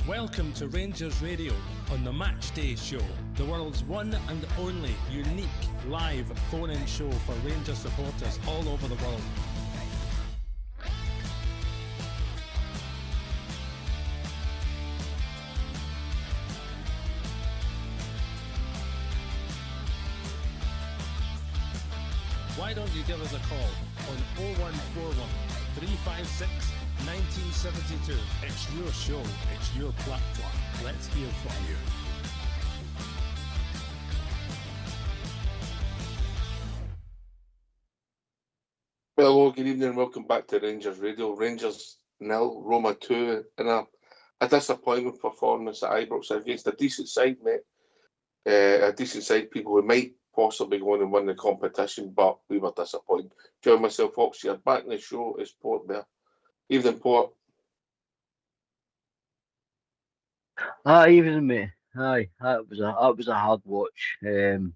Welcome to Rangers Radio on the Matchday show, the world's one and only unique live phone-in show for Rangers supporters all over the world. Why don't you give us a call on 0141 356 1972. It's your show, it's your platform. Let's hear from you. Hello, good evening and welcome back to Rangers Radio. Rangers 0, Roma 2 in a disappointing performance at Ibrox against a decent side, mate. A decent side, people who might possibly go on and win the competition, but we were disappointed. Join myself, Fox here, back in the show is Port there. Evening, Port. Hi, evening, mate. Hi, that was a hard watch. I'm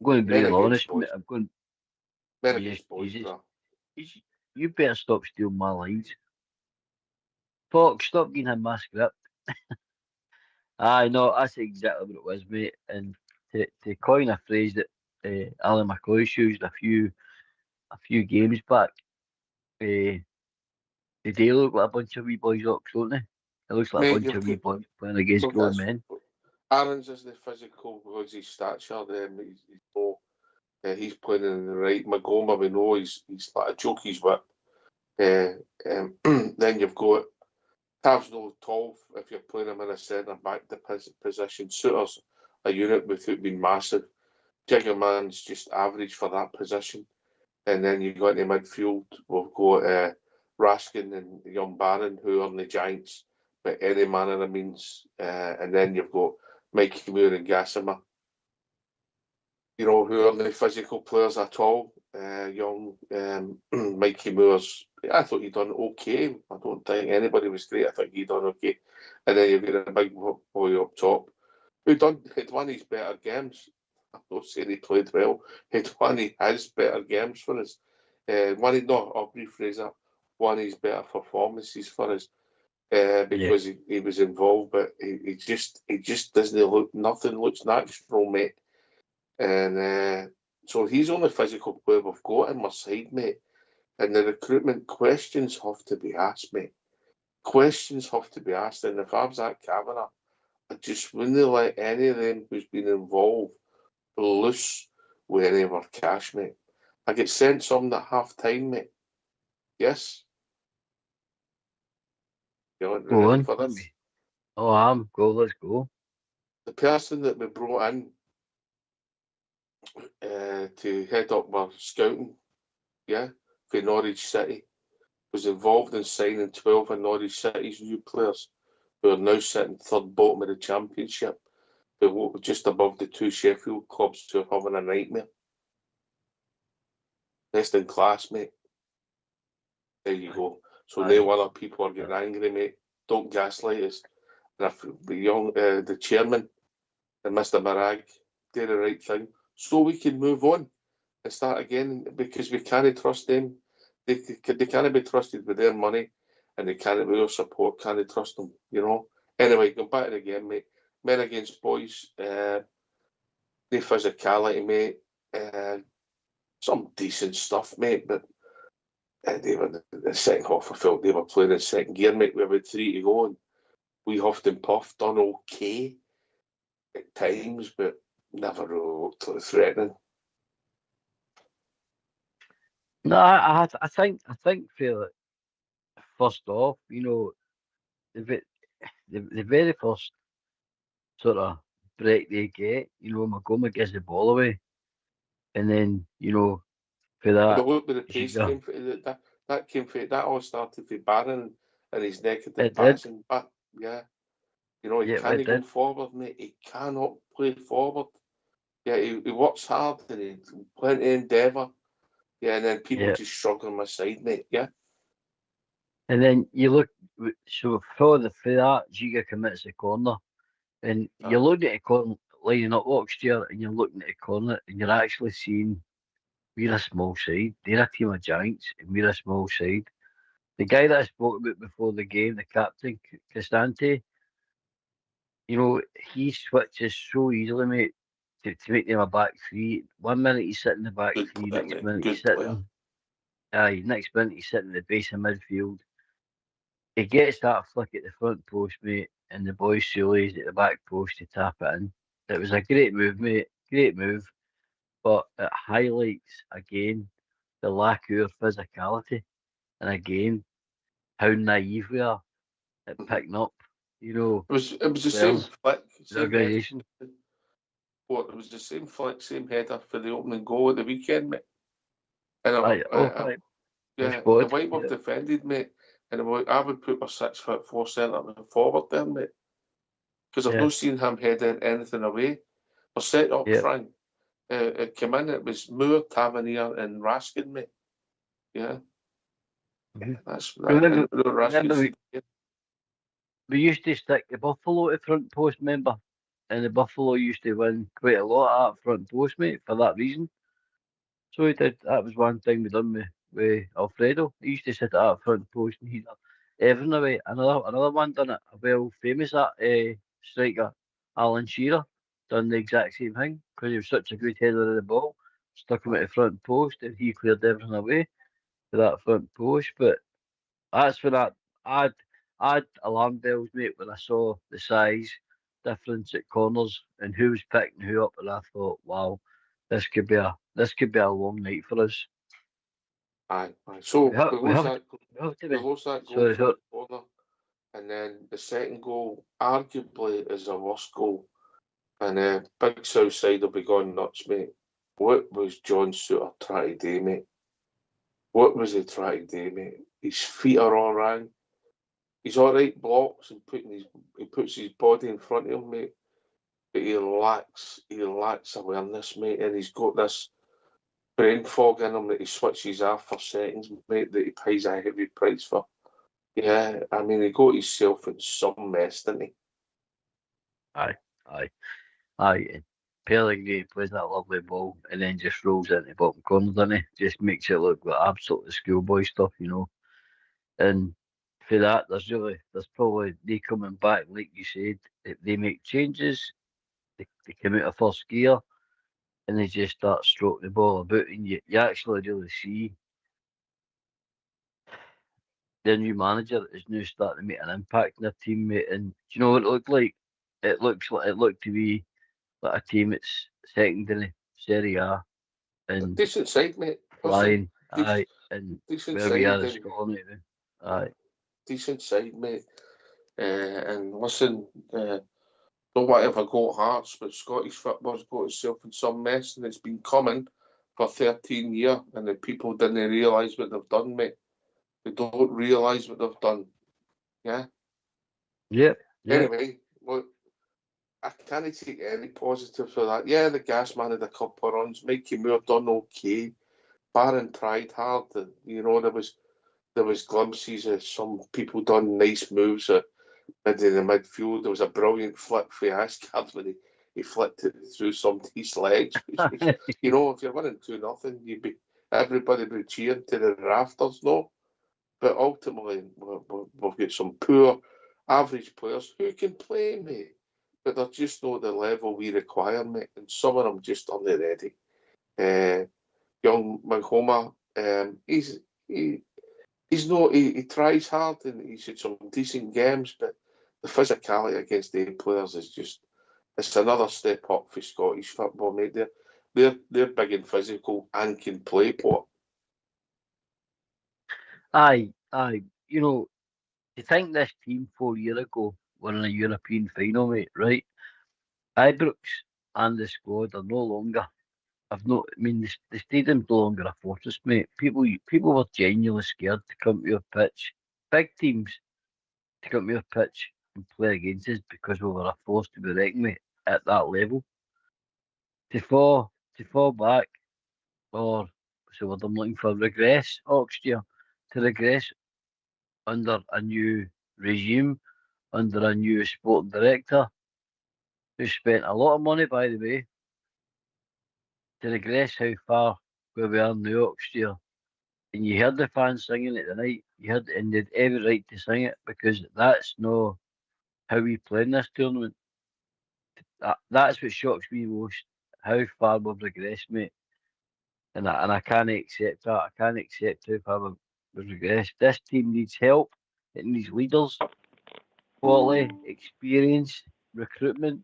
going to be real honest, mate. I'm going. Men against boys, bro. You better stop stealing my lines. Fox, stop getting in my script. Aye, no, that's exactly what it was, mate. And to coin a phrase that Alan McCoy used a few games back, they do look like a bunch of wee boys, Ox, don't they? It looks like Mate, a bunch of wee boys playing against grown men. Aaron's isn't physical because his stature. He's playing in the right. Magoma, we know he's like a jokey's whip. Then you've got Tav's no tall if you're playing him in a centre back position. Suitors a unit without being massive. Jiggerman's just average for that position. And then you go into midfield. We've got Raskin and young Barron who are in the Giants, but any manner of means. And then you've got Mikey Moore and Gassama, you know, who aren't the physical players at all. Young Mikey Moore's, I thought he'd done okay. I don't think anybody was great. I think he'd done okay. And then you've got a big boy up top who had one of his better games. I'm not saying he played well. He'd one of his better games for us. I'll rephrase that. One of his better performances for us. Because he was involved, but he just doesn't look. Nothing looks natural, mate. And so he's the only physical player we've got in my side, mate. And the recruitment questions have to be asked, mate. Questions have to be asked. And if I was at Kavanagh, I just wouldn't let any of them who's been involved loose with any of our cash, mate. I get sent some at half time, mate. Yes. You ready for this? Oh, I'm go. Let's go. The person that we brought in to head up our scouting, for Norwich City, was involved in signing 12 of Norwich City's new players who are now sitting third bottom of the Championship, but just above the two Sheffield clubs who are having a nightmare. Best in class, mate. There you go. So no other people are getting angry, mate. Don't gaslight us. And if the chairman and Mr. Marag do the right thing, so we can move on and start again, because we can't trust them. They can't be trusted with their money, and they can't with our support. Can't trust them, you know. Anyway, go back to the game, mate. Men against boys. The physicality, mate. Some decent stuff, mate, but they were the second half. I felt they were playing in second gear, mate. We had 3 to go, and we huffed and puffed, done okay at times, but never really looked threatening. No, I think for first off, you know, the very first sort of break they get, you know, Magoma gets the ball away, and then, you know, for that. The look with the pace came for that came for that all started for Barron and his negative passing. But yeah, you know, he can't go forward, mate. He cannot play forward. Yeah, he works hard and he's plenty of endeavour. Yeah, and then people just shrug on my side, mate. Yeah. And then you look, so for that, Giga commits the corner, and you're looking at the corner, lining up Oxtear, and you're looking at the corner, and you're actually seeing we're a small side. They're a team of giants, and we're a small side. The guy that I spoke about before the game, the captain, Cristante, he switches so easily, mate, to make them a back three. 1 minute he's sitting in the back Good three, player, next mate. minute he's Good player. sitting, next minute he's sitting at the base of midfield. He gets that flick at the front post, mate, and the boy Sully's at the back post to tap it in. It was a great move, mate. Great move. But it highlights again the lack of physicality and again how naive we are at picking up, It was the same players, flick, the same head. organisation. What, it was the same flick, same header for the opening goal at the weekend, mate. And Aye, right. yeah, Spot, the way we've defended, mate, and I would put my 6'4" centre forward there, mate, because I've yeah, not seen him heading anything away. We're set up, yeah. Frank. It came in, it was Moore, Tavernier, and Raskin, mate. Yeah, Mhm. that's that. Remember, And Raskin remember should. we used to stick the Buffalo at front post, remember? And the Buffalo used to win quite a lot at front post, mate, for that reason. So he did. That was one thing we done with Alfredo. He used to sit at that front post and he'd everything away. Another one done it. A well famous striker, Alan Shearer, done the exact same thing because he was such a good header of the ball. Stuck him at the front post and he cleared everything away to that front post. But that's when I had alarm bells, mate, when I saw the size difference at corners and who was picking who up, and I thought, wow, this could be a long night for us. Aye. We So have, we we lost have, that. we have to We be. lost that goal Sorry, from sorry. the corner, and then the second goal arguably is a worse goal. And Big South Side will be going nuts, mate. What was John Suter trying to do, mate? What was he trying to do, mate? His feet are all wrong. He's all right blocks and he puts his body in front of him, mate. But he lacks awareness, mate, and he's got this brain fog in him that he switches off for seconds, mate, that he pays a heavy price for. Yeah, I mean, he got himself in some mess, didn't he? Aye, aye, aye. And Pellegrini plays that lovely ball and then just rolls into the bottom corner, doesn't he? Just makes it look like absolutely schoolboy stuff. And for that, there's probably they coming back, like you said, they make changes, they come out of first gear, and they just start stroking the ball about, and you actually really see the new manager is now starting to make an impact in their team, mate. And do you know what it looked like? It looked to be like a team that's second in the Serie A A and decent side, mate. Listen, flying, de- aye, and decent where we are side in and Scotland, right now. Aye, decent side, mate. And listen, don't want to ever go Hearts, but Scottish football's got itself in some mess, and it's been coming for 13 years, and the people didn't realise what they've done, mate. They don't realise what they've done. Yeah. yep, yep. Anyway, look, I can't take any positives for that. Yeah, the gas man had a couple of runs. Mikey Moore done okay. Barron tried hard. There was glimpses of some people done nice moves in the midfield. There was a brilliant flick for Ascard when he flicked it through somebody's legs. Which was, if you're winning 2-0, everybody be cheering to the rafters, no? But ultimately, we've got some poor, average players who can play, mate. But they're just not the level we require, mate. And some of them just aren't ready. Young Mahoma, he's not. He tries hard and he's had some decent games, but the physicality against the players is it's another step up for Scottish football, mate. They're big and physical and can play, Port. Aye, aye. To think this team 4 years ago were in a European final, mate, right? Ibrox and the squad are no longer. The stadium's no longer a fortress, mate. People were genuinely scared to come to your pitch. Big teams to come to your pitch and play against us because we were a force to be reckoned with at that level. To fall back, or so what I'm looking for, regress, Oxford, to regress under a new regime, under a new sporting director who spent a lot of money, by the way, to regress how far where we are now, Oxford. And you heard the fans singing it tonight. You had, and they had every right to sing it because that's no how we play in this tournament. That's what shocks me most. How far we've regressed, mate. And I can't accept that. I can't accept how far we've regressed. This team needs help. It needs leaders, quality, experience, recruitment.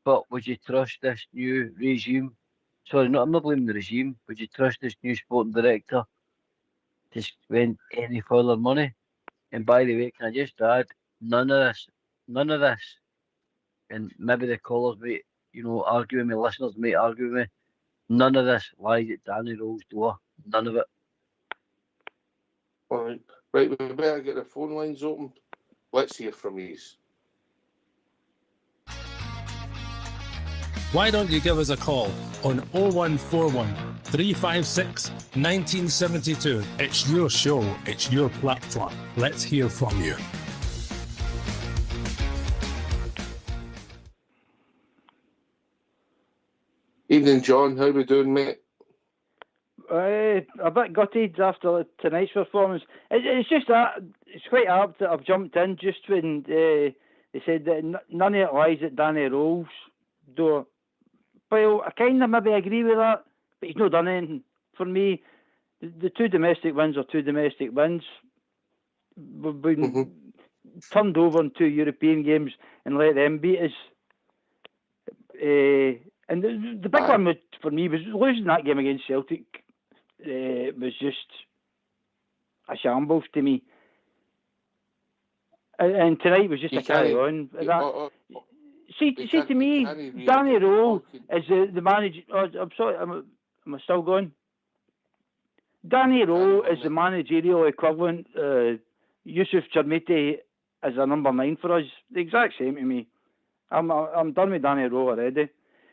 But would you trust this new regime? Sorry, I'm not blaming the regime. Would you trust this new sporting director to spend any further money? And by the way, can I just add, none of this, and maybe the callers might, argue with me, listeners might argue with me, none of this lies at Danny Rowe's door. None of it. All right. Right, we better get the phone lines open. Let's hear from yous. Why don't you give us a call on 0141 356 1972? It's your show, it's your platform. Let's hear from you. Evening, John. How we doing, mate? A bit gutted after tonight's performance. It's just that it's quite apt that I've jumped in just when they said that none of it lies at Danny Rowe's door. Well, I kind of maybe agree with that, but he's not done anything for me. The two domestic wins are two domestic wins. We've been turned over in two European games and let them beat us. And the big one for me was losing that game against Celtic. Was just a shambles to me. And tonight was just a carry on. See, to me, Danny Rowe is the manager. Oh, I'm sorry, am I still going? Danny Rowe is the managerial equivalent. Yusuf Chermiti is a number 9 for us. The exact same to me. I'm done with Danny Rowe already.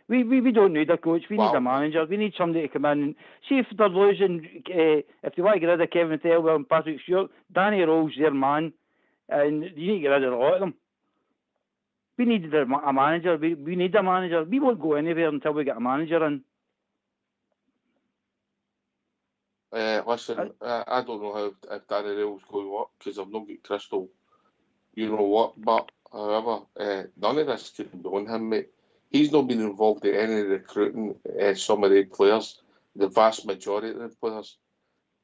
We don't need a coach. We need a manager. We need somebody to come in and see if they're losing. If they want to get rid of Kevin Thelwell and Patrick Stewart, Danny Rowe's their man, and you need to get rid of a lot of them. We need a manager. We need a manager. We won't go anywhere until we get a manager in. Listen, I don't know how if Danny Rowe's going to work because I've not got crystal, you know what. But however, none of this can be on him, mate. He's not been involved in any recruiting some of the players, the vast majority of the players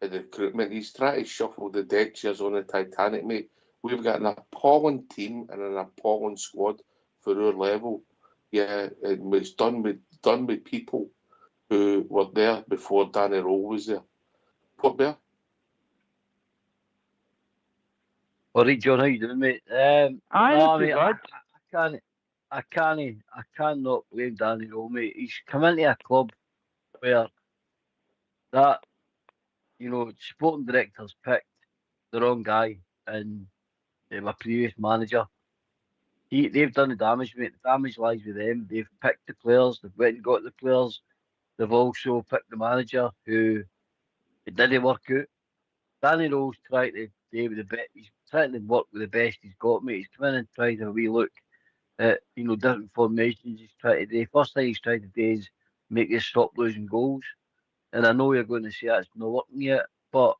in the recruitment. He's trying to shuffle the deck chairs on the Titanic, mate. We've got an appalling team and an appalling squad for our level. Yeah, it was done with people who were there before Danny Rowe was there. What there? All right, John, how you doing, mate? I cannot blame Danny Rowe, mate. He's come into a club where that, sporting directors picked the wrong guy and my previous manager. They've done the damage, mate. The damage lies with them. They've picked the players. They've went and got the players. They've also picked the manager who it didn't work out. Danny Rowe's trying to do with the best. He's trying to work with the best he's got, mate. He's come in and tried to have a wee look at different formations. He's trying to do. First thing he's trying to do is make us stop losing goals. And I know you're going to say that's not working yet, but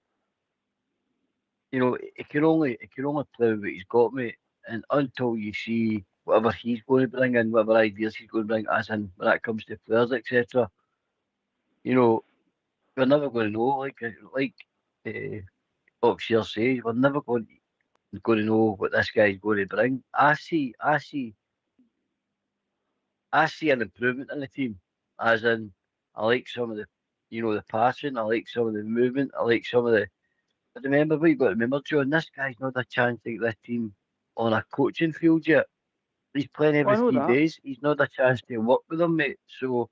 it can only play with what he's got, mate. And until you see whatever he's going to bring in, whatever ideas he's going to bring, as in when it comes to players, etc., we're never going to know. Like Oxshire says, we're never going to know what this guy's going to bring. I see an improvement in the team, as in I like some of the, the passing, I like some of the movement, I like some of the. But remember, what you got to remember, John, this guy's not a chance to get this team on a coaching field yet. He's playing every 3 days. He's not a chance to work with them, mate. So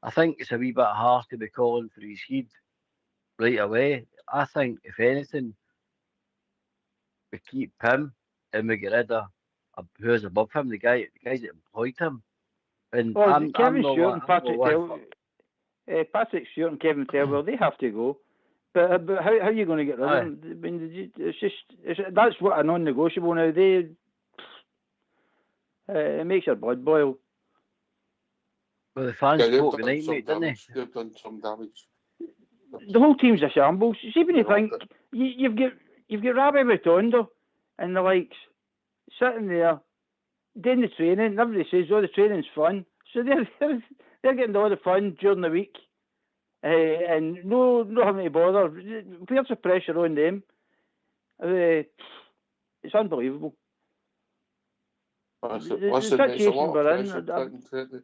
I think it's a wee bit hard to be calling for his head right away. I think, if anything, we keep him and we get rid of who's above him, the guys that employed him. And Kevin Stewart and Patrick Thelwell. Patrick Stewart and Kevin Thelwell, they have to go. But how are you going to get rid of them? I mean, that's what a non-negotiable now. It makes your blood boil. Well, the fans spoke tonight, mate, didn't they? They've done some damage. The whole team's a shambles. See, when you think you've got you've got Rabbi Matondo and the likes sitting there doing the training. Everybody says, "Oh, the training's fun," so they're getting all the fun during the week, and no having to bother. Where's the pressure on them? It's unbelievable. Listen, The there's a situation lot of we're pressure in. put into it.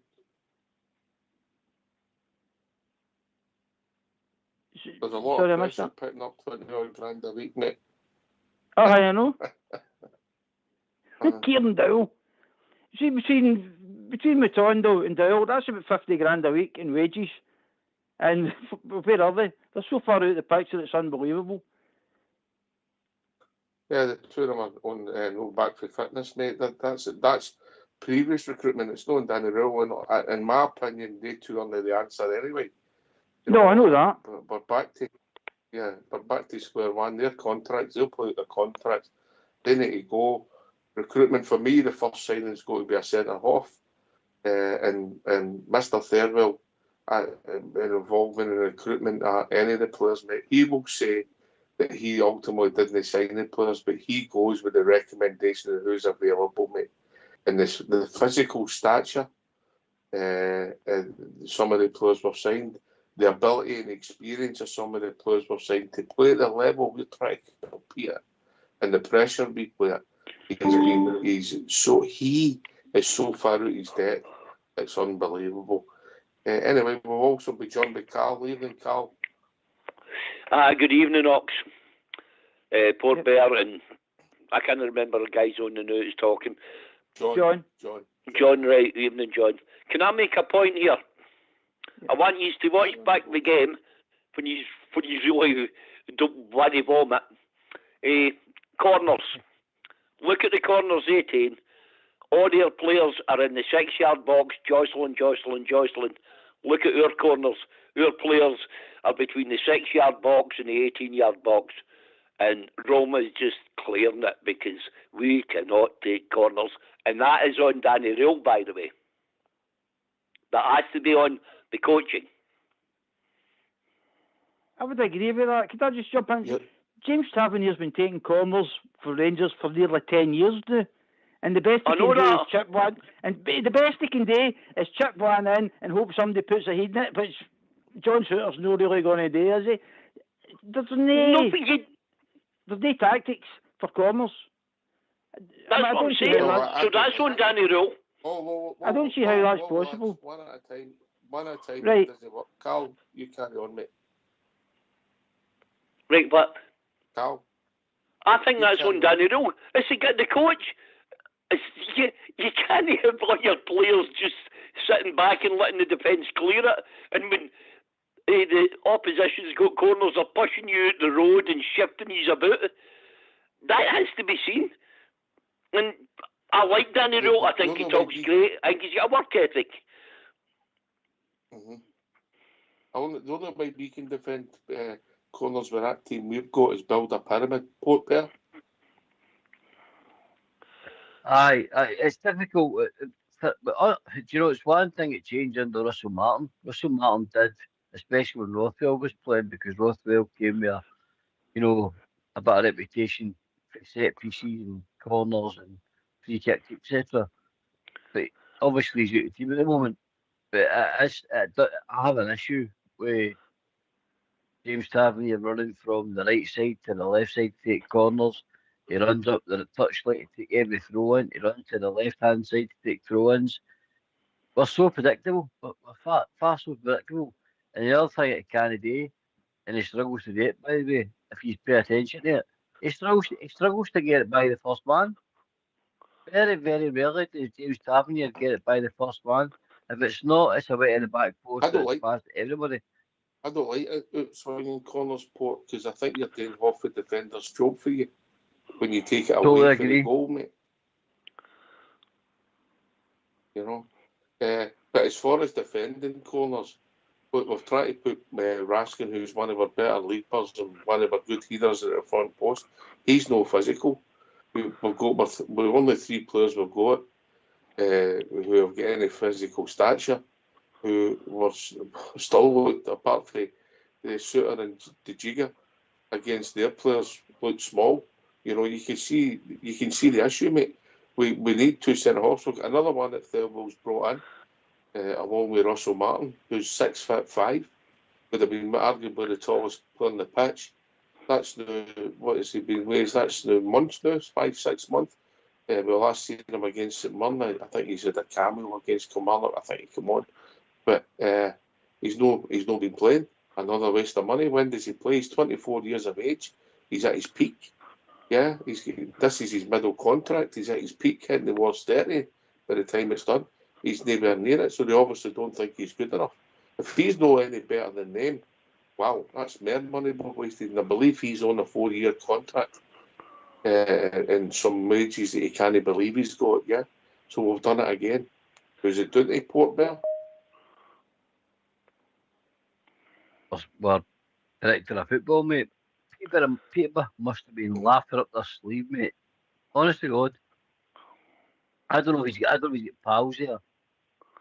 There's a lot of pressure putting up £20 a week, mate. Oh, I know. Kieran Dowell. See, between Matondo and Dowell, that's about £50 a week in wages. And where are they? They're so far out of the picture, it's unbelievable. Yeah, the two of them are on no back for fitness, mate. That's previous recruitment. It's not Danny Rowell. In my opinion, they two are the answer anyway. I know that. But back to square one. Their contracts, they'll play out their contracts. They need to go. Recruitment for me, the first signing is going to be a centre half, and Mr. Thirlwell, involvement in recruitment any of the players, mate. He will say that he ultimately didn't sign the players, but he goes with the recommendation of who's available, mate. And the physical stature, some of the players were signed, the ability and experience of some of the players were signed to play at the level we're trying to compete at, and the pressure we play at. He is so far out his depth, it's unbelievable. Anyway, we'll also be joined by Carl. Evening, Carl. Good evening, Ox. Port Bear, and I can't remember the guys on the news talking. John, right. Evening, John. Can I make a point here? I want you to watch back the game when you really don't want to vomit. Corners. Look at the corners 18. All their players are in the 6-yard box, jostling. Look at our corners. Our players are between the 6-yard box and the 18-yard box. And Roma is just clearing it because we cannot take corners. And that is on Danny Rule, by the way. That has to be on the coaching. I would agree with that. Could I just jump in? Yep. James Tavernier's been taking corners for Rangers for nearly 10 years now. And the best he can do is chip one. And the best he can do is chip one in and hope somebody puts a head in it. But John Shooter's not really going to do, is he? There's no tactics for corners. That's what I'm saying. So that's on Danny Rule. I don't see how that's possible. One at a time. Right. It doesn't work. Carl, you carry on, mate. Right, but Carl, I think that's on Danny Rule. It's to get the coach. You can't have all your players just sitting back and letting the defence clear it. And when the opposition's got corners, are pushing you out the road and shifting you about, that has to be seen. And I like Danny Rule. I think he talks great. I think he's got a work ethic. The only way we can defend corners with that team we've got is build a pyramid. Port there. Aye, it's difficult. But do you know, it's one thing that changed under Russell Martin. Russell Martin did, especially when Rothwell was playing, because Rothwell came with a bit of reputation for set pieces and corners and free kicks, etc. But obviously he's out of the team at the moment. But I have an issue with James Tavernier running from the right side to the left side to take corners. He runs up the touchline to take every throw in. He runs to the left-hand side to take throw-ins. We're so predictable. We're far so predictable. And the other thing that can't do, and he struggles to do it, by the way, if you pay attention to it, he struggles to get it by the first man. Very, very rarely does James Tavernier get it by the first man. If it's not, it's a way in the back post. It's past everybody. I don't like out-swinging corners, Port, because I think you're doing half the defender's job for you when you take it away from the goal, mate. But as far as defending corners, we've tried to put Raskin, who's one of our better leapers and one of our good headers at the front post. He's no physical. We've only 3 players we've got who have got any physical stature, who were still looked, apart from the Shooter and the Jigger, against their players look small. You know, you can see the issue, mate. We need two centre halves. Another one that Thirlwell's brought in, along with Russell Martin, who's 6'5", would have been arguably the tallest player on the pitch. That's now, what has he been with? That's now months now, 5-6 months. We last seen him against St Mirren. I think he's had a cameo against Kilmarnock. I think he come on, but he's not been playing. Another waste of money. When does he play? He's 24 years of age. He's at his peak. Yeah, this is his middle contract. He's at his peak, hitting towards 30 by the time it's done. He's nowhere near it, so they obviously don't think he's good enough. If he's no any better than them, wow, that's more money wasted. And I believe he's on a 4-year contract. And some wages that he can't believe he's got, yeah. So we've done it again. Who's it doing to Port Bell? Well, director of football, mate. Peter must have been laughing up their sleeve, mate. Honest to God. I don't know if he's got pals there.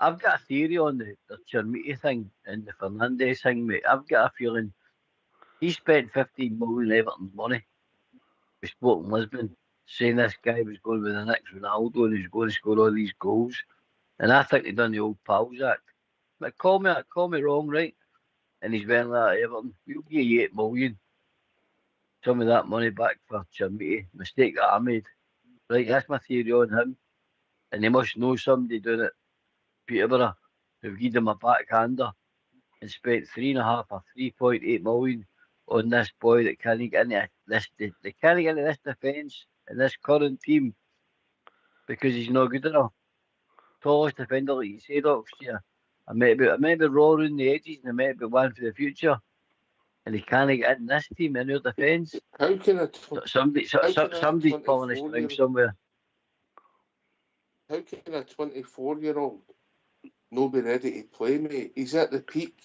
I've got a theory on the Chermiti thing and the Fernandez thing, mate. I've got a feeling he spent 15 million Everton's money. We spoke in Lisbon, saying this guy was going with the next Ronaldo and he's going to score all these goals. And I think they done the old pals act. But call me wrong, right? And he's went like Everton, we'll give you 8 million. Some of that money back for Chermiti. Mistake that I made. Right, that's my theory on him. And they must know somebody doing it, Peterborough, who've given him a backhander and spent 3.5 or 3.8 million on this boy that can't get into this. They can't get into this defence and this current team because he's not good enough. Tallest defender, like you said, Oxford. I might be raw around the edges and I might be one for the future. And he can't get in this team in your defence. How can somebody's pulling a string somewhere? How can a 24-year-old not be ready to play, mate? He's at the peak.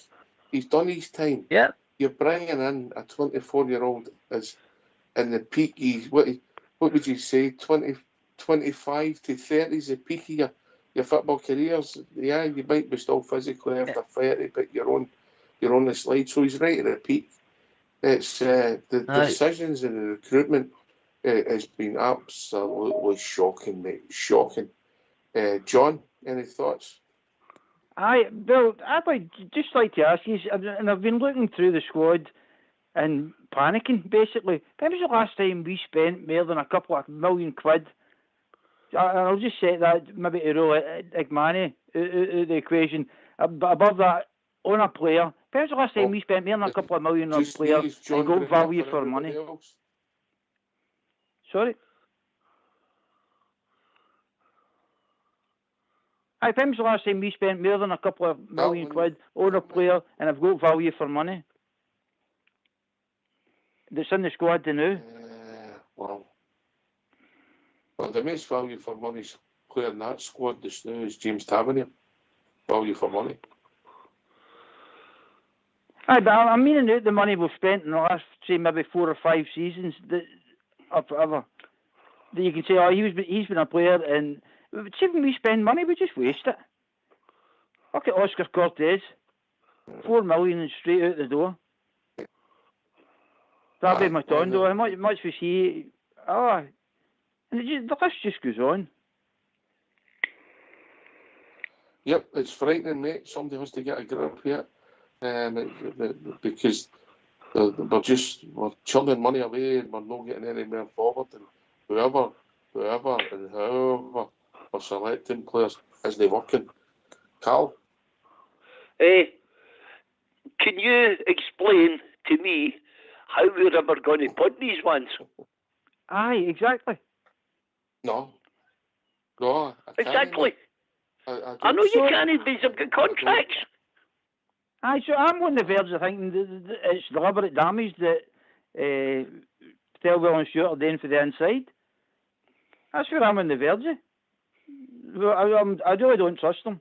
He's done his time. Yeah. You're bringing in a 24-year-old as in the peak. What would you say? 25 to 30 is the peak of your football careers. Yeah, you might be still physically after 30, but you're on the slide. So he's right at the peak. It's the decisions and the recruitment has been absolutely shocking, mate. Shocking. John, any thoughts? Bill, I'd just like to ask you, and I've been looking through the squad and panicking, basically. When was the last time we spent more than a couple of £1 million? I'll just say that maybe to roll Igmani out of the equation. But above that, on a player, when was the last time we spent more than a couple of million on a player and got value for money? Else. Sorry? When was the last time we spent more than a couple of £1 million on a player and have got value for money? That's in the squad now. Well, the most value for money player in that squad just now is James Tavernier. Value for money. But I'm meaning out the money we've spent in the last, say, maybe 4 or 5 seasons or forever. That you can say, he's been a player, and see, when we spend money, we just waste it. Look at Oscar Cortez, 4 million and straight out the door. David Matondo, how much was he? And the list just goes on. Yep, it's frightening, mate. Somebody has to get a grip here. Because we're churning money away and we're not getting any more forward. And whoever are selecting players, is they working? Carl? Can you explain to me how we're ever going to put these ones? Aye, exactly. No. Exactly. I know you can't, but you've got contracts. Aye, so I'm on the verge of thinking it's deliberate damage that Stelwell and Stewart are doing for the inside. That's where I'm on the verge of. I really don't trust them.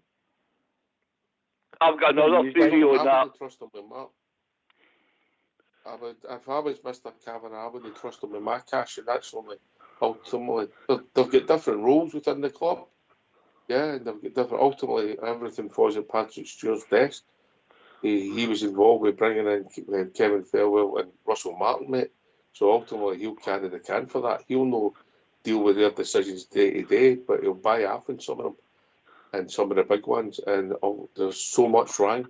I've got another theory on that. I wouldn't trust them with Mark. If I was Mr. Kavanagh, I wouldn't trust them with my cash, and that's only ultimately they've got different roles within the club. Yeah, and they've got different. Ultimately, everything falls at Patrick Stewart's desk. he was involved with bringing in Kevin Fairwell and Russell Martin, mate. So ultimately, he'll carry the can for that. He'll not deal with their decisions day to day, but he'll buy half in some of them and some of the big ones. And there's so much wrong.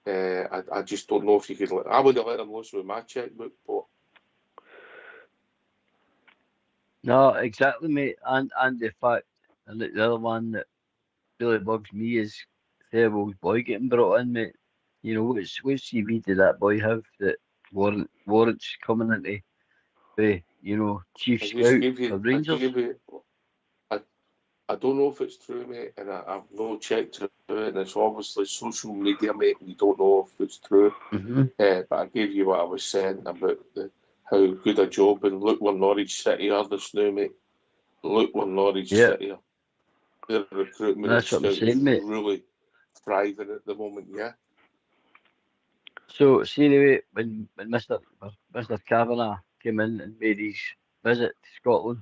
I just don't know if you could. I would have let him loose with my checkbook, but no, exactly, mate. And the fact, and the other one that really bugs me is Fairwell's boy getting brought in, mate. You know, which CV did that boy have that warrants coming into the, you know, chief scout for Rangers? I don't know if it's true, mate, and I've no checked it, and it's obviously social media, mate, and you don't know if it's true. But I gave you what I was saying about how good a job, and look where Norwich City are this now, mate. Look where Norwich City are. Their recruitment and scouts really thriving at the moment, yeah. So, see the way when Mr. Kavanagh came in and made his visit to Scotland,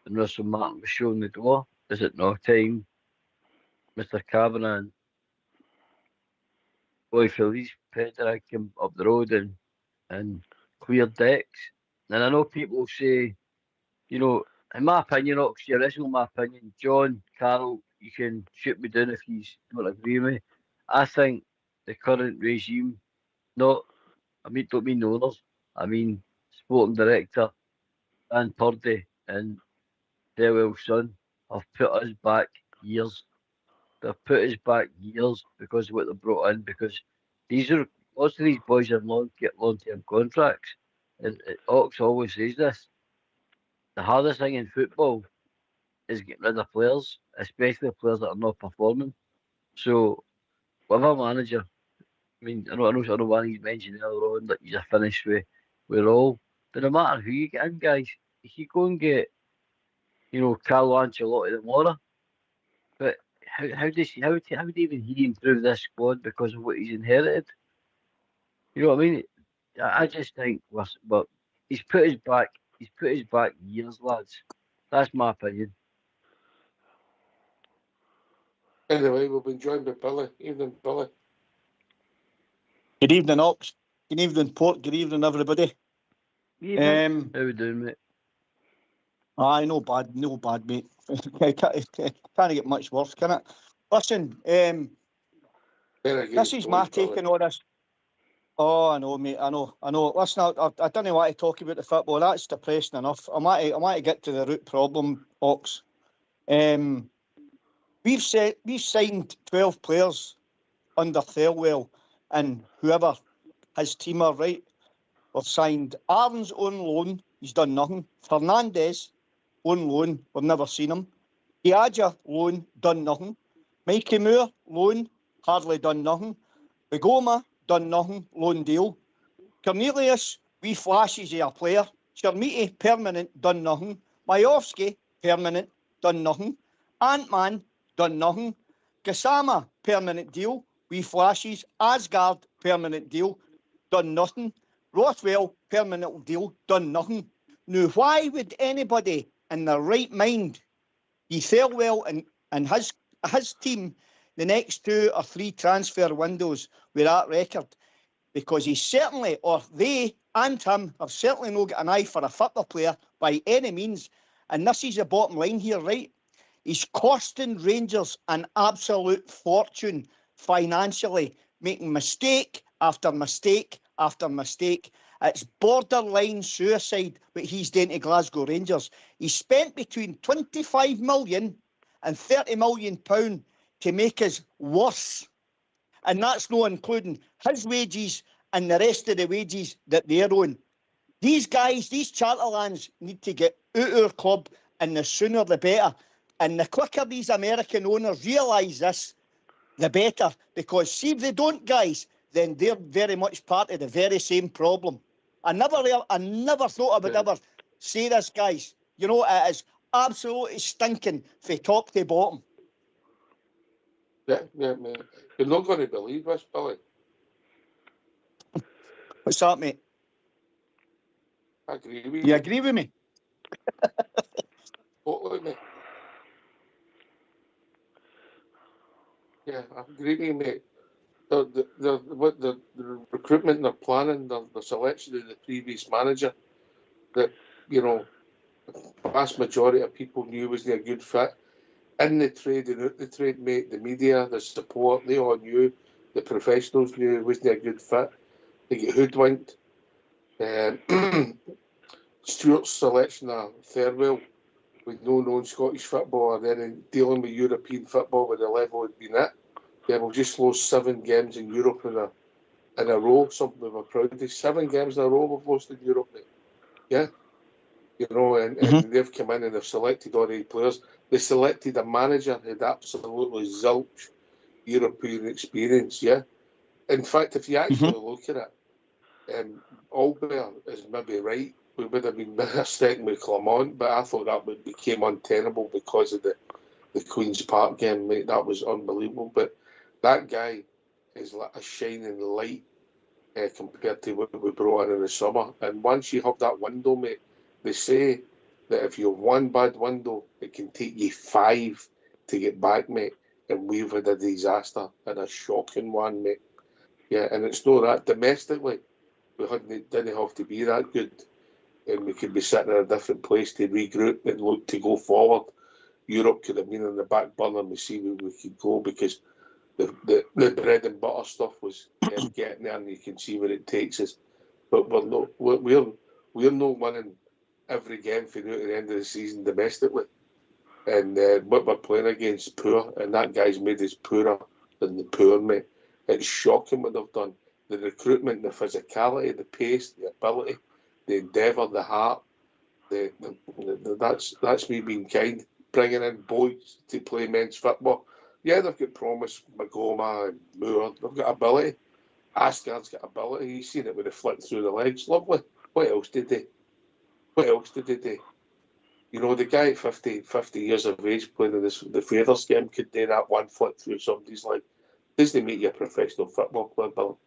and Russell Martin was shown the door, is it no time Mr. Kavanagh and Boy Phillies Petra came up the road and cleared decks? And I know people say, you know, in my opinion, Ox, original my opinion, John, Carroll, you can shoot me down if you don't agree with me. I think the current regime, don't mean owners, I mean sporting director and Purdy and Fairwell's son have put us back years. They've put us back years because of what they brought in. Because most of these boys have long-term contracts, and Ox always says this: the hardest thing in football is getting rid of players, especially players that are not performing. So, with a manager, I mean, I know one he's mentioned earlier on that he's finished with all. But no matter who you get in, guys, if you go and get, you know, Carlo Ancelotti tomorrow, but how would even he improve this squad because of what he's inherited? You know what I mean? I just think, well, he's put his back years, lads. That's my opinion. Anyway, we've been joined by Billy. Evening, Billy. Good evening, Ox. Good evening, Port. Good evening, everybody. How we doing, mate? Aye, no bad, mate. Can't get much worse, can it? Listen, this is my take on this. Oh, I know, mate. I know. Listen, I don't want to talk about the football. That's depressing enough. I want to get to the root problem, Ox. We've signed 12 players under Thelwell and whoever his team are, right? We've signed Aaron's on loan. He's done nothing. Fernandez on loan. We've never seen him. Diaja loan. Done nothing. Mikey Moore loan. Hardly done nothing. Begoma done nothing. Loan deal. Cornelius, wee flashes of a player. Chermiti, permanent. Done nothing. Majowski, permanent. Done nothing. Ant-Man, done nothing. Gassama, permanent deal. Wee flashes. Asgard, permanent deal. Done nothing. Rothwell, permanent deal. Done nothing. Now, why would anybody in their right mind be Thelwell and his team the next 2 or 3 transfer windows with that record? Because he certainly, or they and him, have certainly not got an eye for a football player by any means. And this is the bottom line here, right? He's costing Rangers an absolute fortune financially, making mistake after mistake after mistake. It's borderline suicide what he's doing to Glasgow Rangers. He spent between 25 million and 30 million pound to make us worse. And that's not including his wages and the rest of the wages that they're on. These guys, these charterlands, need to get out of our club, and the sooner the better. And the quicker these American owners realise this, the better. Because see if they don't, guys, then they're very much part of the very same problem. I never thought I would ever say this, guys. You know, it is absolutely stinking from top to bottom. Yeah, mate. You're not going to believe this, Billy. What's that, mate? I agree with you. You agree with me? Totally, mate. Yeah, I agree with you, mate. the recruitment they're planning, the selection of the previous manager, that, you know, the vast majority of people knew wasn't a good fit. In the trade and out the trade, mate, the media, the support, they all knew. The professionals knew it wasn't a good fit. They get hoodwinked. Stuart's selection of Thirlwell with no known Scottish football, and then in dealing with European football with the level it had been at. Yeah, we've just lost 7 games in Europe in a row, something we were proud of. 7 games in a row we've lost in Europe, mate. Yeah. You know, and they've come in and they've selected all the players. They selected a manager who had absolutely zilch European experience, yeah. In fact, if you actually look at it, Albert is maybe right. We would have been mistaken with Clermont, but I thought that became untenable because of the Queen's Park game, mate. That was unbelievable. But that guy is like a shining light compared to what we brought in the summer. And once you have that window, mate, they say that if you have one bad window, it can take you 5 to get back, mate. And we've had a disaster and a shocking one, mate. Yeah, and it's not that domestically, we didn't have to be that good. And we could be sitting in a different place to regroup and look to go forward. Europe could have been in the back burner and we see where we could go, because the bread and butter stuff was getting there, and you can see where it takes us. But we're not winning every game for the end of the season domestically. And what we're playing against poor, and that guy's made us poorer than the poor, mate. It's shocking what they've done. The recruitment, the physicality, the pace, the ability, the endeavour, the heart. That's me being kind. Bringing in boys to play men's football. Yeah, they've got promise, Magoma and Moore. They've got ability. Asgard's got ability. You've seen it with the flick through the legs. Lovely. What else did they do? You know, the guy at 50 years of age playing in the Feathers game could do that one flick through somebody's leg. Doesn't make you a professional football player, Bill?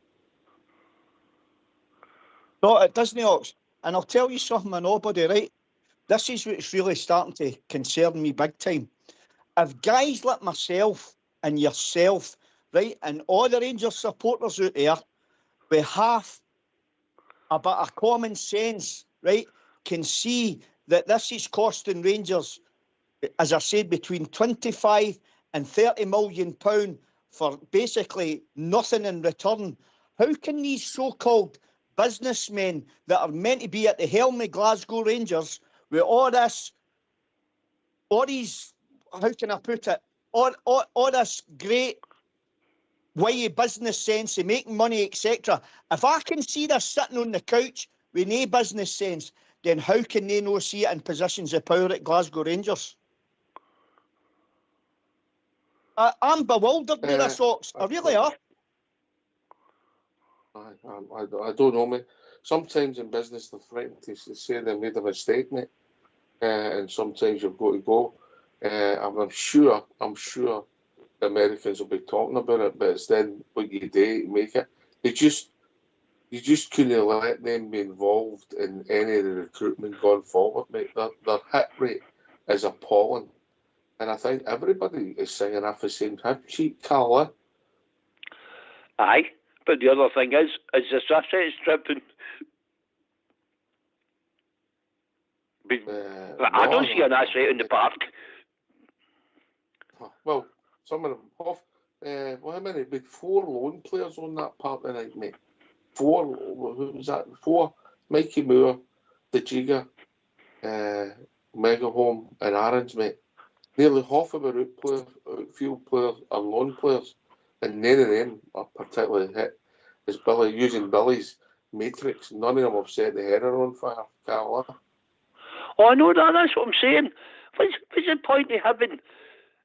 No, it doesn't, Ox. And I'll tell you something, nobody, right? This is what's really starting to concern me big time. If guys like myself and yourself, right, and all the Rangers supporters out there, we have a bit of common sense, right, can see that this is costing Rangers, as I said, between 25 and 30 million pound for basically nothing in return. How can these so-called businessmen that are meant to be at the helm of Glasgow Rangers with all these, how can I put it, all this great way of business sense of making money, etc. If I can see this sitting on the couch with no business sense, then how can they not see it in positions of power at Glasgow Rangers? I'm bewildered with this, Ox. I really are. I don't know, mate. Sometimes in business they're frightened to say they made a mistake, mate. And sometimes you've got to go. I'm sure the Americans will be talking about it, but it's then what you do to make it. You just couldn't let them be involved in any of the recruitment going forward, mate. Their hit rate is appalling. And I think everybody is singing off the same hymn sheet, Carla. Aye, but the other thing is this asset stripping. I don't see an asset in the park. Well, some of them off. How many? Big 4 loan players on that park tonight, mate. 4. Who was that? 4. Mikey Moore, the Jiga, Megahome, and Aaron's, mate. Nearly half of our outfield players are loan players, and none of them are particularly hit. As Billy using Billy's matrix, none of them have set the header on fire, Carla. Oh, I know that. That's what I'm saying. What's the point of having?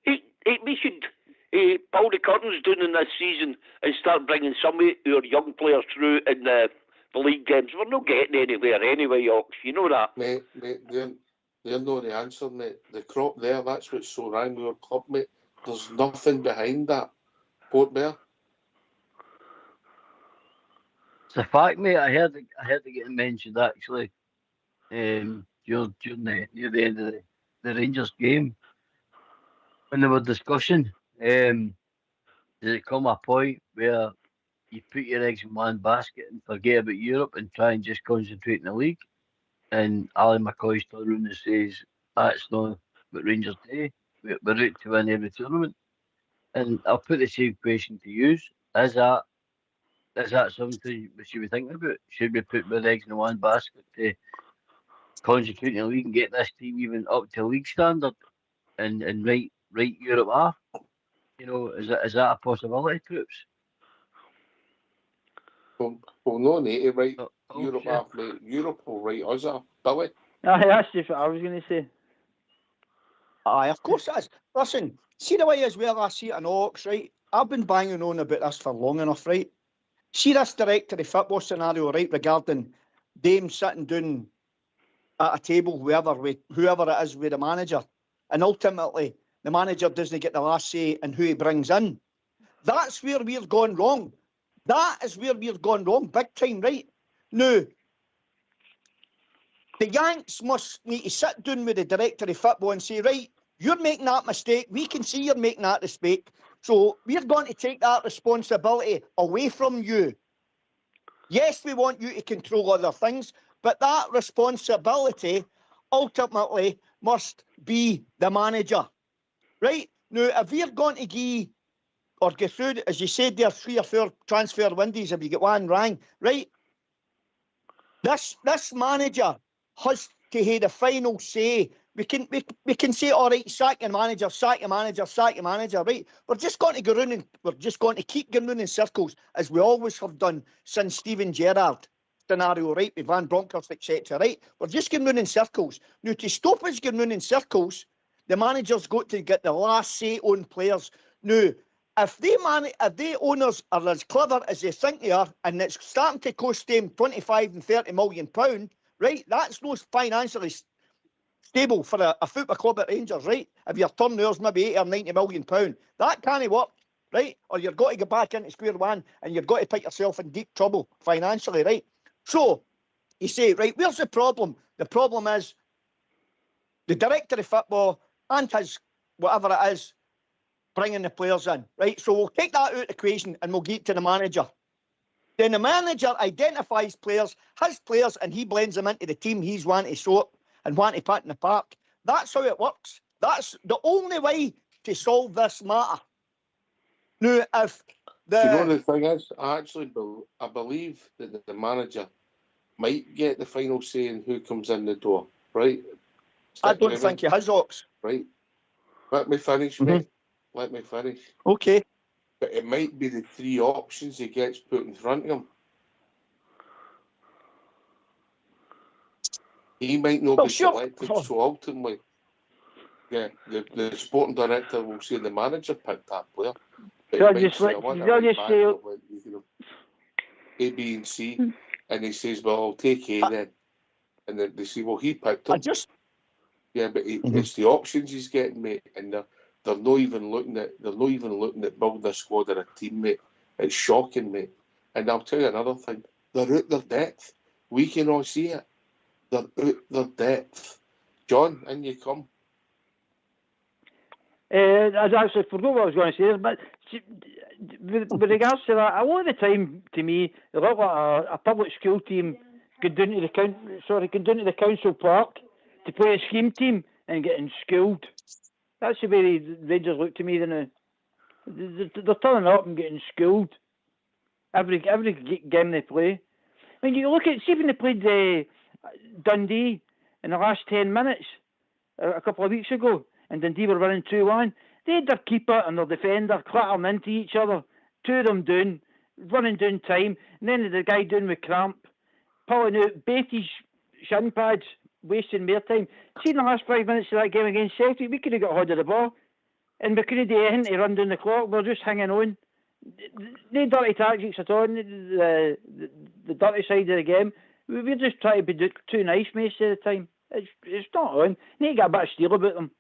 We should pull the curtains down in this season and start bringing some of our young players through in the league games. We're not getting anywhere anyway, Ox. You know that. Mate, they're not the answer, mate. The crop there, that's what's so wrong with our club, mate. There's nothing behind that. Port Bear. It's a fact, mate. I heard it getting mentioned actually. During near the end of the Rangers game, when they were discussing, does it come a point where you put your eggs in one basket and forget about Europe and try and just concentrate in the league. And Ali McCoy's turned around and says, that's not what Rangers do. We're out to win every tournament. And I'll put the same question to you. Is that something we should be thinking about? Should we put more eggs in one basket to concentrate in the league and get this team even up to league standard and right Europe off? Is that a possibility, Troops? Well, no need to write Europe sure. off, mate. Europe will write us off, Billy. That's just what I was going to say. Aye, of course it is. Listen, see the way as well I see it in Ox, right? I've been banging on about this for long enough, right? See this directory football scenario, right, regarding Dame sitting down at a table, whoever it is with the manager, and ultimately the manager doesn't get the last say in who he brings in. That's where we're gone wrong. That is where we're gone wrong, big time, right? Now, the Yanks must need to sit down with the director of football and say, right, you're making that mistake. We can see you're making that mistake. So we're going to take that responsibility away from you. Yes, we want you to control other things, but that responsibility ultimately must be the manager. Right? Now, if we're going to give or get through, as you said, there are 3 or 4 transfer windows if you get one rang, right? This manager has to have the final say. We can say, all right, sack your manager, right? We're just going to go round and we're just going to keep going round in circles as we always have done since Steven Gerrard scenario, right? With Van Bronckhorst, etc., right? We're just going round in circles. Now, to stop us going round in circles, the manager's got to get the last say on players. Now, if they owners are as clever as they think they are, and it's starting to cost them 25 and 30 million pound, right? That's not financially stable for a football club at Rangers, right? If your turnover's maybe 80 or 90 million pound, that can't work, right? Or you've got to go back into square one and you've got to put yourself in deep trouble financially, right? So you say, right, where's the problem? The problem is the director of football and his whatever it is bringing the players in, right? So we'll take that out of the equation and we'll get to the manager. Then the manager identifies his players, and he blends them into the team he's wanting to sort and want to put in the park. That's how it works. That's the only way to solve this matter. Now, if the thing is, I believe that the manager might get the final say in who comes in the door, right? I don't think he has, Ox. Right. Let me finish, mate. Let me finish. Okay. But it might be the 3 options he gets put in front of him. He might not be selected, so ultimately, yeah, the sporting director will say the manager picked that player. But A, B, and C, and he says, "Well, I'll take A then," and then they say, "Well, he picked him." Yeah, but it's the options he's getting, mate, and they're not even looking at building a squad or a team, mate. It's shocking, mate. And I'll tell you another thing: they're out their depth. We can all see it. They're out their depth. John, in you come. I actually forgot what I was going to say, but with regards to that, a lot of the time, to me, it looked like a public school team going down to the council park to play a scheme team and getting schooled. That's the way the Rangers look to me now. They're turning up and getting schooled every game they play. When you look at, see when they played Dundee in the last 10 minutes a couple of weeks ago, and Dundee were running 2-1, they had their keeper and their defender clattering into each other, 2 of them down, running down time, and then the guy down with cramp, pulling out Beatty's shin pads, wasting more time. See in the last 5 minutes of that game against Celtic, we could have got hold of the ball, and we couldn't do anything to run down the clock. We're just hanging on. No dirty tactics at all. The dirty side of the game. We're just trying to be too nice most of the time. It's not on. Need to get a bit of steel about them.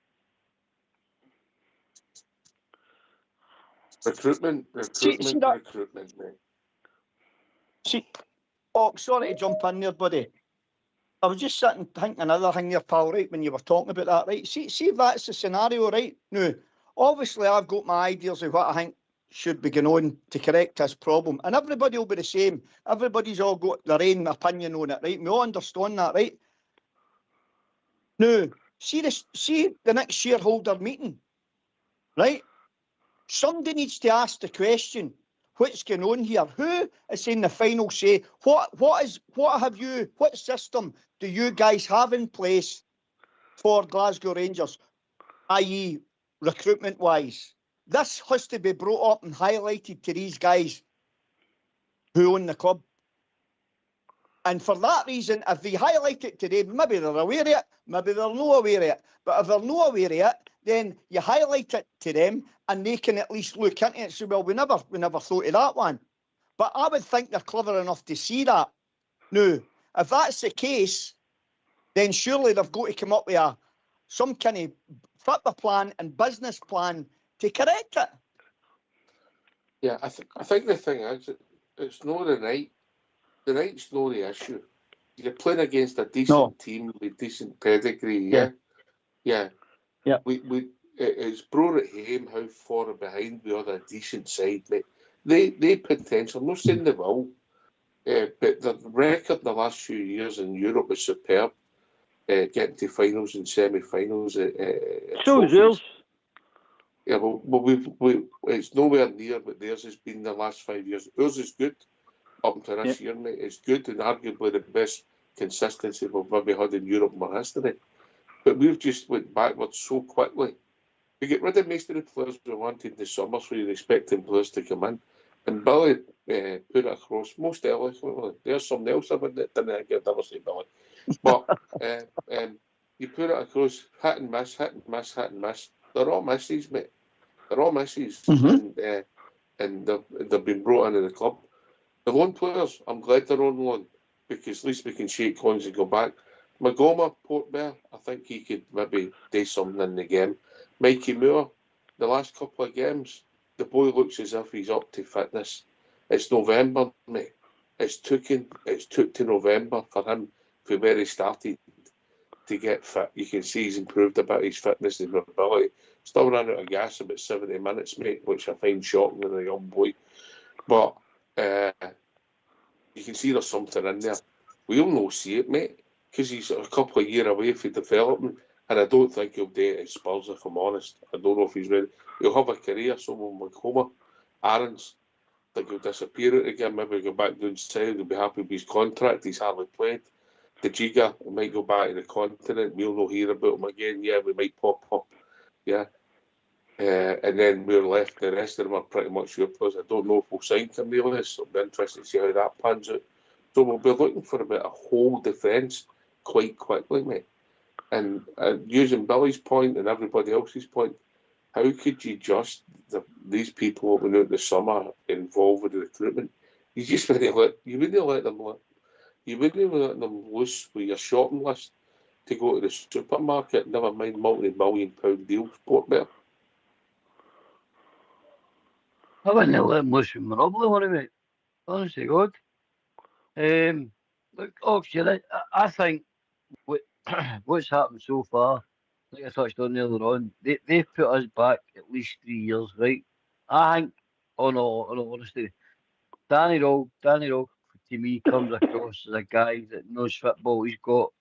Recruitment, mate. See, sorry to jump in there, buddy. I was just sitting thinking another thing there, pal, right, when you were talking about that, right? See if that's the scenario, right? Now, obviously, I've got my ideas of what I think should be going on to correct this problem. And everybody will be the same. Everybody's all got their own opinion on it, right? We all understand that, right? Now, see the next shareholder meeting, right? Somebody needs to ask the question, what's going on here? Who is in the final say? What system do you guys have in place for Glasgow Rangers, i.e. recruitment-wise? This has to be brought up and highlighted to these guys who own the club. And for that reason, if they highlight it today, maybe they're aware of it, maybe they're not aware of it. But if they're not aware of it, then you highlight it to them and they can at least look into it and say, well, we never thought of that one. But I would think they're clever enough to see that. Now, if that's the case, then surely they've got to come up with some kind of football plan and business plan to correct it. Yeah, I think the thing is, it's not the night. The night's not the issue. You're playing against a decent team with decent pedigree, yeah. It's brought at home how far behind we are a decent side, mate. They potential. I'm not saying they will, but the record in the last few years in Europe is superb. Getting to finals and semi-finals. So is yours. Yeah, well, it's nowhere near what theirs has been the last 5 years. Ours is good up until this year, mate. It's good and arguably the best consistency we've maybe had in Europe in our history. But we've just went backwards so quickly. We get rid of most of the players we wanted in the summer, so you're expecting players to come in. And Billy put it across most eloquently. There's something else about it, didn't I? I'd never say Billy. But you put it across, hit and miss, hit and miss, hit and miss. They're all misses, mate. They're all misses. Mm-hmm. And they've been brought into the club. The loan players, I'm glad they're on loan because at least we can shake hands and go back. Magoma, Port Bear, I think he could maybe do something in the game. Mikey Moore, the last couple of games, the boy looks as if he's up to fitness. It's November, mate. It's took to November for him from where he started to get fit. You can see he's improved a bit his fitness and mobility. Still running out of gas about 70 minutes, mate, which I find shocking in a young boy. But you can see there's something in there. We'll not see it, mate, because he's a couple of years away from development, and I don't think he'll do it at Spurs, if I'm honest. I don't know if he's ready. He'll have a career, someone like Homer, Aaron's, I think he'll disappear it again, maybe go back down south, he'll be happy with his contract, he's hardly played. The Jiga might go back to the continent, we'll not hear about him again, we might pop up, and then we're left, the rest of them are pretty much your players. I don't know if we'll sign Cornelius, so I'll be interested to see how that pans out. So we'll be looking for a bit of whole defence quite quickly, mate. And using Billy's point and everybody else's point, how could you just, these people open out the summer involved with the recruitment, you wouldn't let them loose with your shopping list to go to the supermarket, never mind multi-million-pound deals, Port Bear. I wouldn't let them loose with Monopoly on it, mate. Honestly, God. Look, Oxford, I think what's happened so far, like I touched on earlier on, they've put us back at least 3 years, right? I think, on all honesty, Danny Rowe, to me, comes across as a guy that knows football. He's got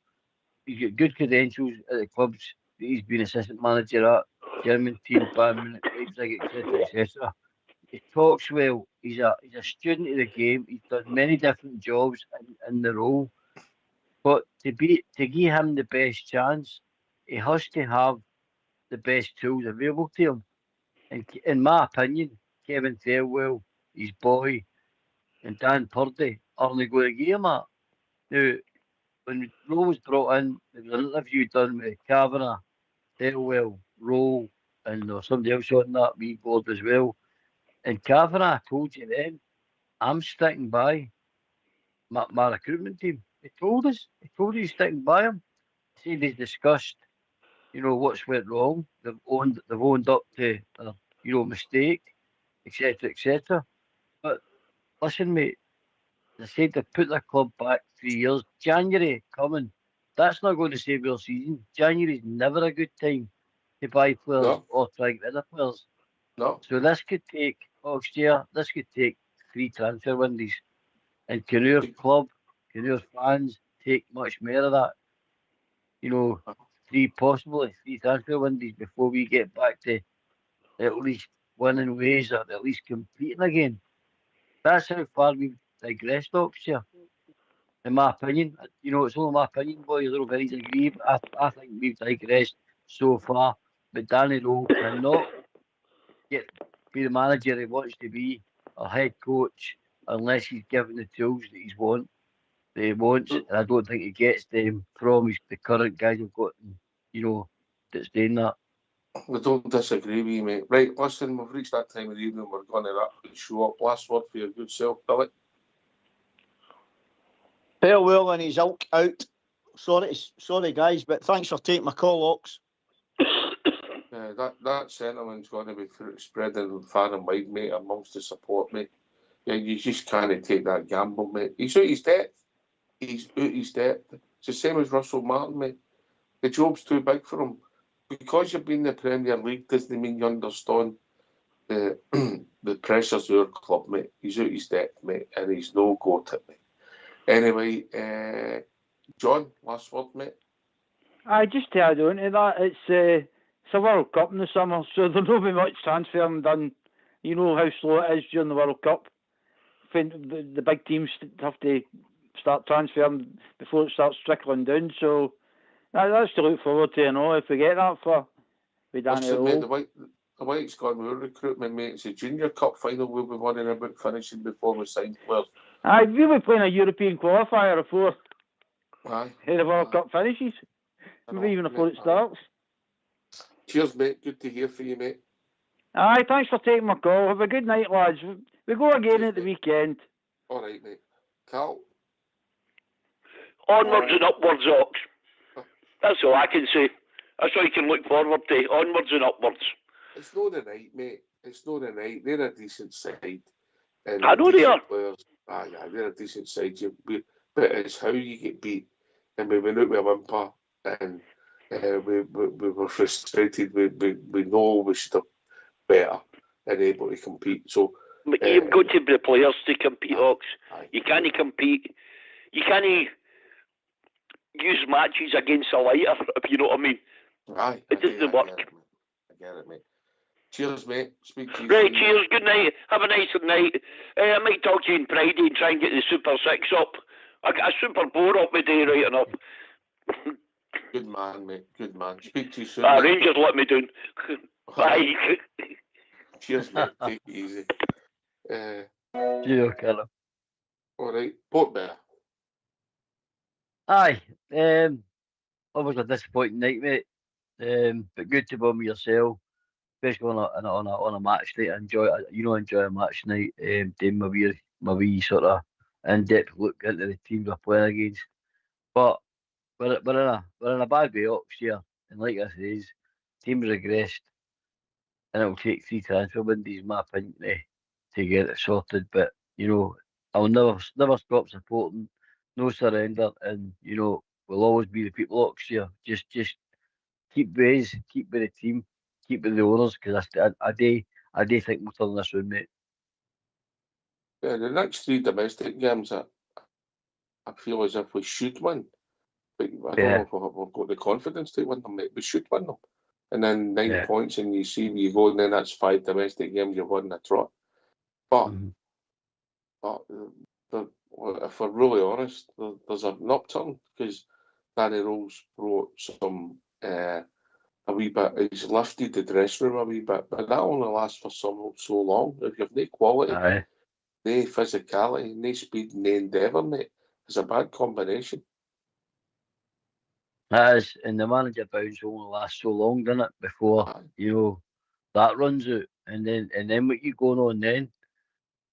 good credentials at the clubs that he's been assistant manager at, German team, Bayern Munich, Leipzig, etc. He talks well. He's a student of the game. He's done many different jobs in the role. But to give him the best chance, he has to have the best tools available to him. And in my opinion, Kevin Thelwell, his boy, and Dan Purdy are only going to give him that. Now, when Rowe was brought in, there was an interview done with Kavanagh, Thelwell, Rowe, and there was somebody else on that wee board as well. And Kavanagh told you then, I'm sticking by my recruitment team. He told us he's sticking by him. He said he's discussed, what's went wrong. They've owned up to mistake, etc. But listen, mate, they said they put their club back 3 years. January coming, that's not going to save your season. January's never a good time to buy players or try to get rid of players. No. So this could take Oxtear, this could take 3 transfer windows. And can your club, can your fans take much more of that? 3 transfer windows before we get back to at least winning ways or at least competing again. That's how far we've digressed, Oxtear. In my opinion, it's only my opinion, boys. I don't know if anybody's agree, but I think we've digressed so far. But Danny Rowe cannot be the manager he wants to be, or head coach, unless he's given the tools that he wants. And I don't think he gets them from the current guys we've got, that's doing that. I don't disagree with you, mate. Right, listen, we've reached that time of the evening. We're going to wrap the show up. Last word for your good self, Billy. Farewell and his ilk out. Sorry, guys, but thanks for taking my call, Ox. That sentiment's going to be spreading far and wide, mate, amongst the support, mate. Yeah, you just can't take that gamble, mate. He's out his depth. He's out his depth. It's the same as Russell Martin, mate. The job's too big for him. Because you've been in the Premier League doesn't mean you understand the pressures of your club, mate. He's out his depth, mate, and he's no go to it, mate. Anyway, John, last word, mate. I just to add on to that, it's a World Cup in the summer, so there'll not be much transferring done. You know how slow it is during the World Cup. The big teams have to start transferring before it starts trickling down, so that's to look forward to, if we get that far with Danny Rowe. The way it's gone with our recruitment, mate, it's a Junior Cup final we'll be worrying about finishing before we sign players. We'll be playing a European qualifier before the World Cup finishes. Maybe even before it starts. Cheers, mate. Good to hear from you, mate. Thanks for taking my call. Have a good night, lads. We go again at the weekend. All right, mate. Carl? Onwards and upwards, Ox. That's all I can say. That's all you can look forward to. Onwards and upwards. It's not the night, mate. It's not the night. They're a decent side. And I know they are. Players. They're a decent side. But it's how you get beat. And we went out with a whimper. And we were frustrated. We know we should have better and able to compete. So, but you've got to be the players to compete, Ox. You can't compete. You can't use matches against a lighter, if you know what I mean. It doesn't work. I get it, mate. Cheers, mate. Speak to you right, soon, cheers. mate. Good night. Have a nice night. I might talk to you on Friday and try and get the Super 6 up. I got a Super 4 up my day right enough. Good man, mate. Good man. Speak to you soon. Rangers let me down. Bye. Cheers, mate. Take it easy. Cheers, Callum. All right. Portbear. Aye. Always a disappointing night, mate. But good to be with yourself, especially on a match night. I enjoy a match night. Doing my wee sort of in-depth look into the teams we're playing against. But we're in a bad way up here, and like I says, teams regressed, and it'll take 3 transfer windows, in my opinion, to get it sorted. But I'll never stop supporting, no surrender, and we'll always be the people up here. Just keep with us, keep with the team, keep with the owners, because I do think we'll turn this round, mate. Yeah, the next 3 domestic games, I feel as if we should win. But I don't know if we've got the confidence to win them, mate. We should win them. And then 9 points, and you see where you go, and then that's 5 domestic games you've won the trot. But, if we're really honest, there's an upturn, because Danny Rowe's brought some a wee bit. He's lifted the dressing room a wee bit, but that only lasts for so long. If you've no quality, no physicality, no speed, no endeavour, mate, it's a bad combination. That is, and the manager bounce only lasts so long, doesn't it? Before that runs out, and then what you going on then?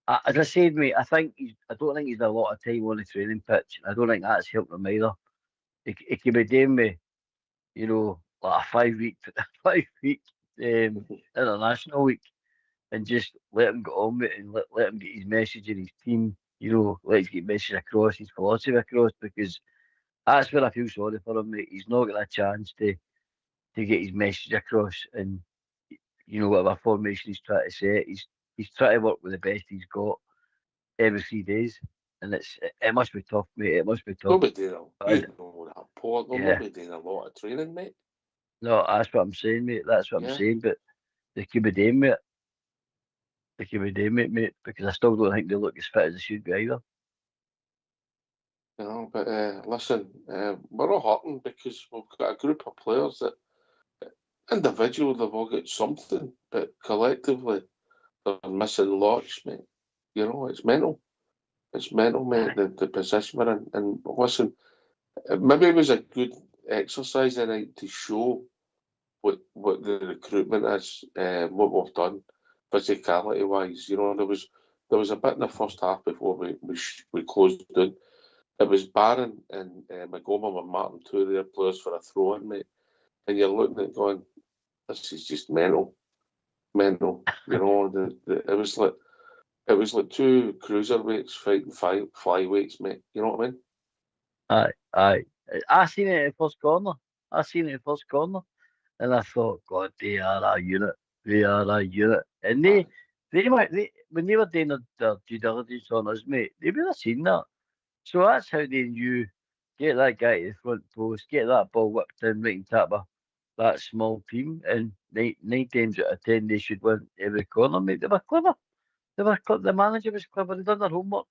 As I said, mate, I don't think he's had a lot of time on the training pitch. I don't think that's helped him either. He could be doing me, like a 5-week international week, and just let him get on with it, and let him get his message in his team. Let him get message across, his philosophy across, because that's where I feel sorry for him, mate. He's not got a chance to get his message across, and whatever formation he's trying to set, he's trying to work with the best he's got every 3 days, and it must be tough, mate. It must be tough. Nobody doing that, Paul. They'll not be doing a lot of training, mate. No, that's what I'm saying, mate. That's what I'm saying. But they could be doing it. They could be doing it, mate. Because I still don't think they look as fit as they should be either. You know, but listen, we're all hurting because we've got a group of players that individually they've all got something, but collectively they're missing lots, mate. You know, it's mental. It's mental, mate, the position we're in. And listen, maybe it was a good exercise tonight to show what the recruitment is, what we've done physicality wise. You know, there was a bit in the first half before we closed down. It was Barron and McGoma and Martin, two of their players for a throw in, mate. And you're looking at it going, this is just mental. You know, it was like two cruiserweights fighting flyweights, mate. You know what I mean? Aye. I seen it in the first corner. And I thought, God, they are a unit. And they when they were doing their due diligence on us, mate, they would have seen that. So that's how they knew, get that guy to the front post, get that ball whipped in right on top of that small team, and 9 times out of 10 they should win every corner, mate. They were clever. The manager was clever. They done their homework.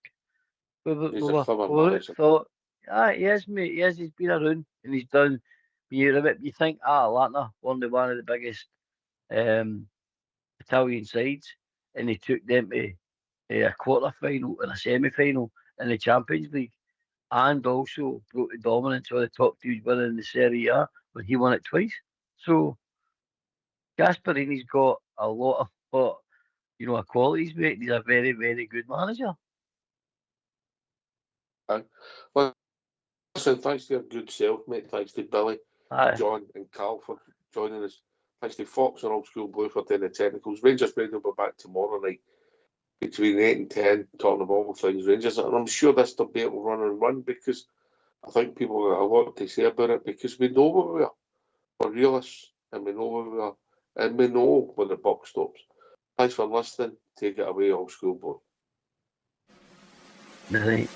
He's a clever manager. Thought, he is, mate. He is. He's been around and he's done. You think, Atlanta, one of the biggest Italian sides, and he took them to a quarter final and a semi final in the Champions League, and also broke the dominance of the top teams winning the Serie A when he won it twice. So Gasparini's got a lot of qualities, mate. He's a very, very good manager. Well, listen, thanks to your good self, mate. Thanks to Billy, John, and Carl for joining us. Thanks to Fox and Old School Blue for doing the technicals. Rangers Radio will be back tomorrow night between 8 and 10, talking about all things Rangers. And I'm sure this debate will run and run because I think people have a lot to say about it because we know where we are. We're realists and we know where we are. And we know when the buck stops. Thanks for listening. Take it away, Old School Blue. Right.